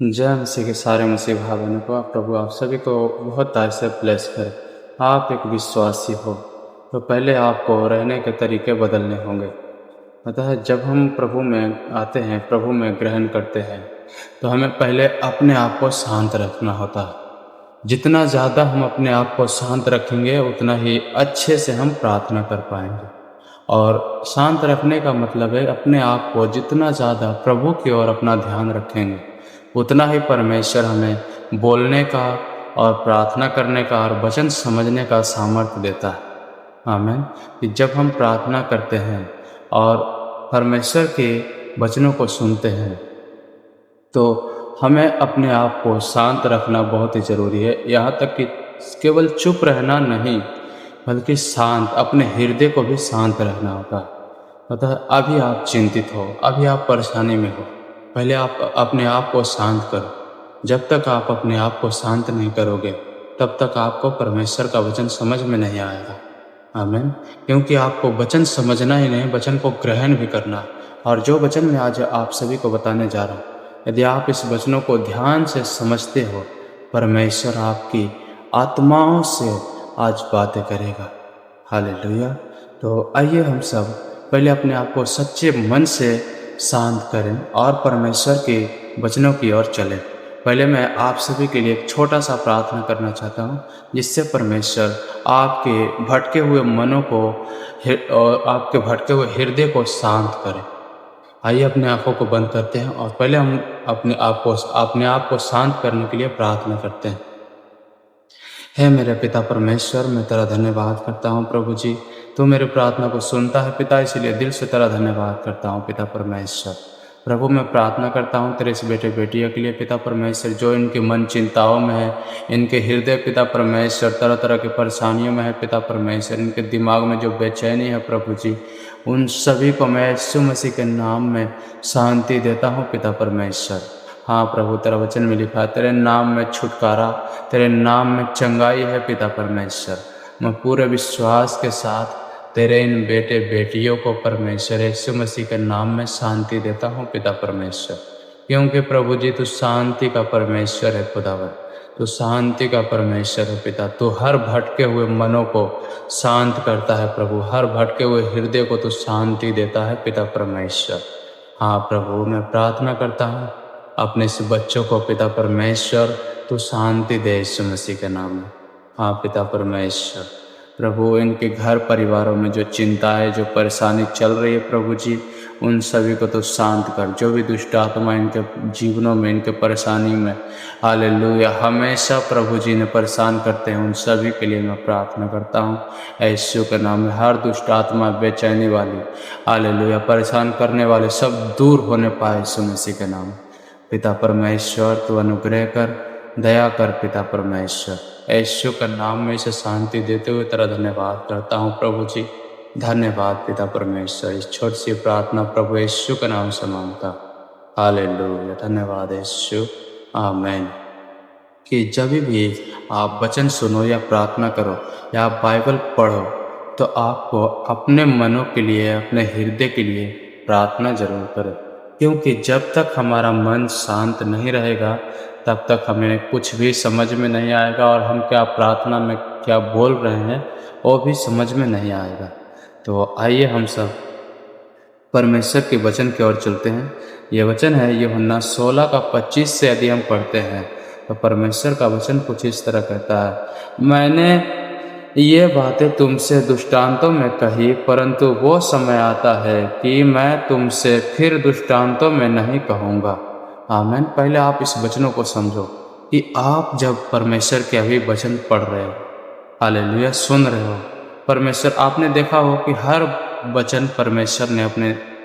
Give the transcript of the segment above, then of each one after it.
जय मसीह के सारे मसीह भाई बहनों को प्रभु आप सभी को बहुत तार से ब्लेस करे। आप एक विश्वासी हो तो पहले आपको रहने के तरीके बदलने होंगे। अतः जब हम प्रभु में आते हैं, प्रभु में ग्रहण करते हैं, तो हमें पहले अपने आप को शांत रखना होता है। जितना ज़्यादा हम अपने आप को शांत रखेंगे उतना ही अच्छे से हम प्रार्थना कर पाएंगे। और शांत रखने का मतलब है अपने आप को जितना ज़्यादा प्रभु की ओर अपना ध्यान रखेंगे उतना ही परमेश्वर हमें बोलने का और प्रार्थना करने का और वचन समझने का सामर्थ्य देता है। आमीन। कि जब हम प्रार्थना करते हैं और परमेश्वर के वचनों को सुनते हैं तो हमें अपने आप को शांत रखना बहुत ही ज़रूरी है। यहाँ तक कि केवल चुप रहना नहीं बल्कि शांत, अपने हृदय को भी शांत रहना होता है। अतः अभी आप चिंतित हो, अभी आप परेशानी में हो, पहले आप अपने आप को शांत करो। जब तक आप अपने आप को शांत नहीं करोगे तब तक आपको परमेश्वर का वचन समझ में नहीं आएगा। आमीन। क्योंकि आपको वचन समझना ही नहीं, वचन को ग्रहण भी करना। और जो वचन मैं आज आप सभी को बताने जा रहा हूँ, यदि आप इस वचनों को ध्यान से समझते हो, परमेश्वर आपकी आत्माओं से आज बातें करेगा। हालेलुया। तो आइए हम सब पहले अपने आप को सच्चे मन से शांत करें और परमेश्वर के वचनों की ओर चलें। पहले मैं आप सभी के लिए एक छोटा सा प्रार्थना करना चाहता हूँ, जिससे परमेश्वर आपके भटके हुए मनों को और आपके भटके हुए हृदय को शांत करें। आइए अपने आँखों को बंद करते हैं और पहले हम अपने आप को शांत करने के लिए प्रार्थना करते हैं। हे मेरे पिता परमेश्वर, मैं तेरा धन्यवाद करता हूँ प्रभु जी। तू मेरी प्रार्थना को सुनता है पिता, इसलिए दिल से तेरा धन्यवाद करता हूँ पिता परमेश्वर। प्रभु मैं प्रार्थना करता हूँ तेरे इस बेटे बेटियों के लिए पिता परमेश्वर, जो इनके मन चिंताओं में है, इनके हृदय पिता परमेश्वर तरह तरह की परेशानियों में है पिता परमेश्वर, इनके दिमाग में जो बेचैनी है प्रभु जी, उन सभी को मैं यीशु मसीह के नाम में शांति देता हूँ पिता परमेश्वर। हाँ प्रभु, तेरा वचन में लिखा है तेरे नाम में छुटकारा, तेरे नाम में चंगाई है पिता परमेश्वर। मैं पूरे विश्वास के साथ तेरे इन बेटे बेटियों को परमेश्वर यीशु मसीह के नाम में शांति देता हूँ पिता परमेश्वर। क्योंकि प्रभु जी तू शांति का परमेश्वर है खुदावन, तू शांति का परमेश्वर है पिता। तू हर भटके हुए मनों को शांत करता है प्रभु, हर भटके हुए हृदय को तू शांति देता है पिता परमेश्वर। हाँ प्रभु, मैं प्रार्थना करता हूँ अपने इस बच्चों को पिता परमेश्वर तू शांति दे यीशु मसीह के नाम में। हाँ पिता परमेश्वर, प्रभु इनके घर परिवारों में जो चिंता है, जो परेशानी चल रही है प्रभु जी, उन सभी को तो शांत कर। जो भी दुष्ट आत्मा इनके जीवनों में, इनके परेशानी में हालेलुया हमेशा प्रभु जी ने परेशान करते हैं, उन सभी के लिए मैं प्रार्थना करता हूँ यीशु के नाम में। हर दुष्ट आत्मा, बेचैनी वाली हालेलुया परेशान करने वाले सब दूर होने पाए यीशु मसीह के नाम। पिता परमेश्वर तू अनुग्रह कर, दया कर पिता परमेश्वर। यीशु के नाम में इसे शांति देते हुए तेरा धन्यवाद करता हूँ प्रभु जी। धन्यवाद पिता परमेश्वर। इस छोटी सी प्रार्थना प्रभु यीशु के नाम से मांगता। हालेलुया, धन्यवाद यीशु। आमीन। कि जब भी आप वचन सुनो या प्रार्थना करो या आप बाइबल पढ़ो तो आपको अपने मनों के लिए, अपने हृदय के लिए प्रार्थना जरूर करें। क्योंकि जब तक हमारा मन शांत नहीं रहेगा तब तक हमें कुछ भी समझ में नहीं आएगा और हम क्या प्रार्थना में क्या बोल रहे हैं वो भी समझ में नहीं आएगा। तो आइए हम सब परमेश्वर के वचन की ओर चलते हैं। ये वचन है यूहन्ना 16:25 से यदि हम पढ़ते हैं तो परमेश्वर का वचन कुछ इस तरह कहता है, मैंने ये बातें तुमसे दृष्टांतों में कही, परंतु वो समय आता है कि मैं तुमसे फिर दृष्टांतों में नहीं कहूँगा। आमीन। पहले आप इस वचनों को समझो कि आप जब परमेश्वर के अभी वचन पढ़ रहे हो, हालेलुया सुन रहे हो, परमेश्वर आपने देखा हो कि हर वचन परमेश्वर ने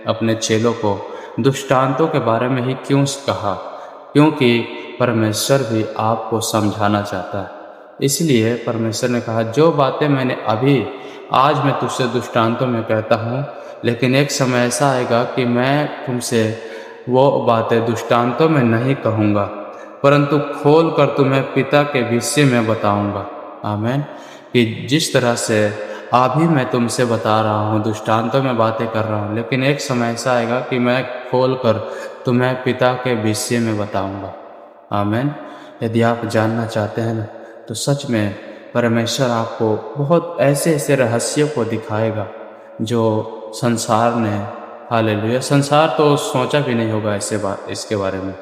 अपने चेलों को दृष्टांतों के बारे में ही क्यों कहा, क्योंकि परमेश्वर भी आपको समझाना चाहता है। इसलिए परमेश्वर ने कहा जो बातें मैंने अभी आज मैं तुझसे दृष्टांतों में कहता हूँ, लेकिन एक समय ऐसा आएगा कि मैं तुमसे वो बातें दृष्टांतों में नहीं कहूँगा, परंतु खोल कर तुम्हें पिता के विषय में बताऊँगा। आमीन। कि जिस तरह से अभी मैं तुमसे बता रहा हूँ, दृष्टांतों में बातें कर रहा हूँ, लेकिन एक समय ऐसा आएगा कि मैं खोल कर तुम्हें पिता के विषय में बताऊँगा। आमीन। यदि आप जानना चाहते हैं ना, तो सच में परमेश्वर आपको बहुत ऐसे ऐसे रहस्यों को दिखाएगा जो संसार ने, हालेलुया, संसार तो सोचा भी नहीं होगा ऐसे इसके बारे में।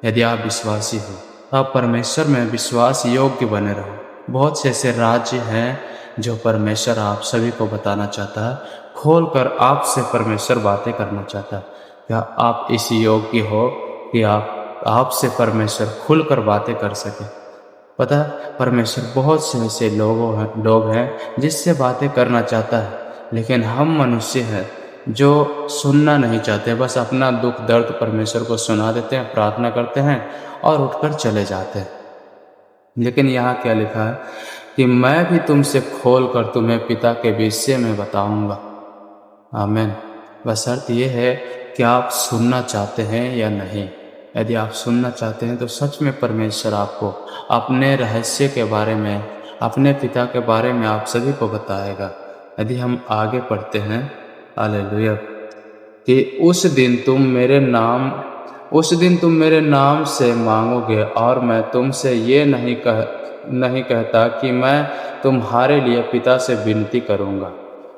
यदि आप विश्वासी हो तो आप परमेश्वर में विश्वास योग्य बने रहो। बहुत से ऐसे राज्य हैं जो परमेश्वर आप सभी को बताना चाहता है, खोल कर आपसे परमेश्वर बातें करना चाहता है। क्या आप इस योग्य हो कि आपसे परमेश्वर खुलकर बातें कर सके? पता है, परमेश्वर बहुत से ऐसे लोग हैं जिससे बातें करना चाहता है, लेकिन हम मनुष्य हैं जो सुनना नहीं चाहते, बस अपना दुख दर्द परमेश्वर को सुना देते हैं, प्रार्थना करते हैं और उठकर चले जाते हैं। लेकिन यहाँ क्या लिखा है कि मैं भी तुमसे खोल कर तुम्हें पिता के विषय में बताऊंगा। आमीन। बशर्ते ये है कि आप सुनना चाहते हैं या नहीं। यदि आप सुनना चाहते हैं तो सच में परमेश्वर आपको अपने रहस्य के बारे में, अपने पिता के बारे में आप सभी को बताएगा। यदि हम आगे पढ़ते हैं, हालेलुया, कि उस दिन तुम मेरे नाम से मांगोगे और मैं तुमसे ये नहीं कहता कि मैं तुम्हारे लिए पिता से विनती करूँगा।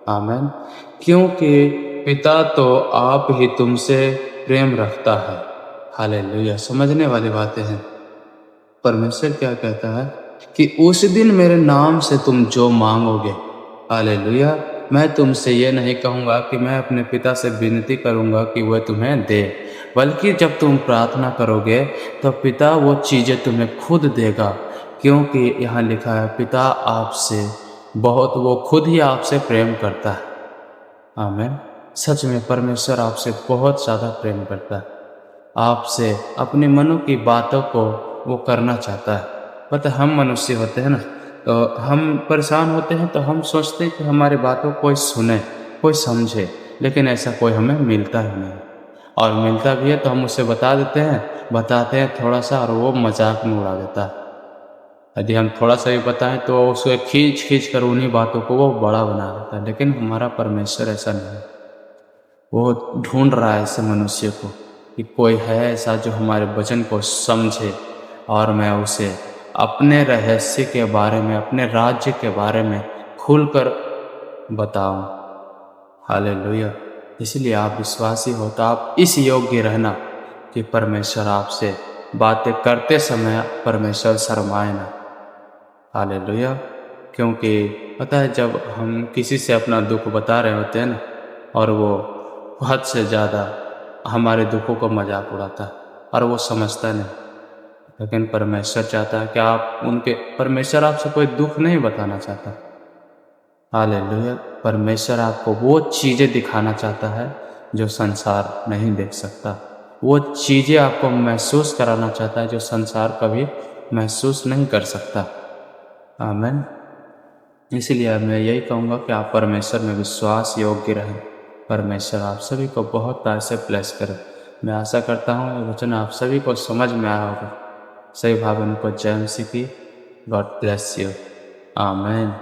आमीन। क्योंकि पिता तो आप ही तुमसे प्रेम रखता है। हालेलुया। समझने वाली बातें हैं। परमेश्वर क्या कहता है कि उस दिन मेरे नाम से तुम जो मांगोगे, हालेलुया, मैं तुमसे ये नहीं कहूँगा कि मैं अपने पिता से विनती करूँगा कि वह तुम्हें दे, बल्कि जब तुम प्रार्थना करोगे तो पिता वो चीज़ें तुम्हें खुद देगा। क्योंकि यहाँ लिखा है पिता आपसे वो खुद ही आपसे प्रेम करता है। आमीन। सच में परमेश्वर आपसे बहुत ज़्यादा प्रेम करता है। आपसे अपने मनों की बातों को वो करना चाहता है। पता है, हम मनुष्य होते हैं ना, तो हम परेशान होते हैं तो हम सोचते हैं कि हमारी बातों को कोई सुने, कोई समझे, लेकिन ऐसा कोई हमें मिलता ही नहीं। और मिलता भी है तो हम उसे बताते हैं थोड़ा सा, और वो मजाक में उड़ा देता है। यदि हम थोड़ा सा भी बताएं तो उसे खींच कर उन्हीं बातों को वो बड़ा बना देता है। लेकिन हमारा परमेश्वर ऐसा नहीं है। वो ढूंढ रहा है ऐसे मनुष्य को कि कोई है ऐसा जो हमारे वचन को समझे और मैं उसे अपने रहस्य के बारे में, अपने राज्य के बारे में खुलकर बताऊं। हालेलुया। इसलिए आप विश्वासी हो तो आप इस योग्य रहना कि परमेश्वर आपसे बातें करते समय परमेश्वर शर्माए ना। हालेलुया। क्योंकि पता है, जब हम किसी से अपना दुख बता रहे होते हैं ना, और वो हद से ज़्यादा हमारे दुखों को मजाक उड़ाता है और वो समझता नहीं, लेकिन परमेश्वर चाहता है कि परमेश्वर आपसे कोई दुख नहीं बताना चाहता। हालेलुया। परमेश्वर आपको वो चीज़ें दिखाना चाहता है जो संसार नहीं देख सकता। वो चीज़ें आपको महसूस कराना चाहता है जो संसार कभी महसूस नहीं कर सकता। आमीन। इसलिए मैं यही कहूँगा कि आप परमेश्वर में विश्वास योग्य रहें। परमेश्वर आप सभी को बहुत प्यार से ब्लेस करें। मैं आशा करता हूँ ये वचन आप सभी को समझ में आया होगा। सही भाव उनको जय मसीह की। God bless you. आमीन।